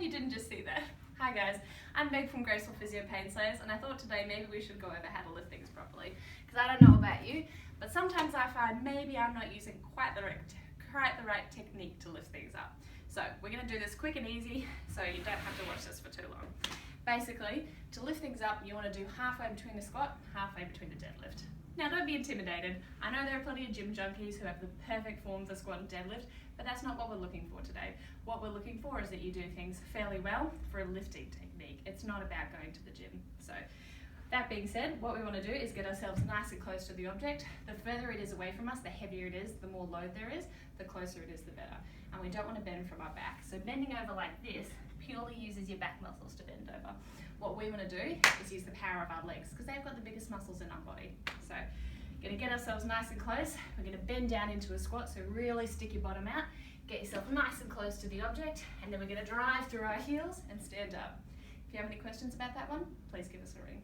you didn't just see that. Hi guys, I'm Meg from Graceful Physio Pain Slayers, and I thought today maybe we should go over how to lift things properly. Because I don't know about you, but sometimes I find maybe I'm not using quite the right technique to lift things up. So we're going to do this quick and easy so you don't have to watch this for too long. Basically, to lift things up, you want to do halfway between the squat, halfway between the deadlift. Now don't be intimidated. I know there are plenty of gym junkies who have the perfect form for squat and deadlift, but that's not what we're looking for today. What we're looking for is that you do things fairly well for a lifting technique. It's not about going to the gym. So that being said, what we want to do is get ourselves nice and close to the object. The further it is away from us, the heavier it is, the more load there is, the closer it is, the better. And we don't want to bend from our back. So bending over like this purely uses your back muscles to bend over. What we want to do is use the power of our legs because they've got the biggest muscles in our body. So going to get ourselves nice and close. We're going to bend down into a squat, so really stick your bottom out. Get yourself nice and close to the object, and then we're going to drive through our heels and stand up. If you have any questions about that one, please give us a ring.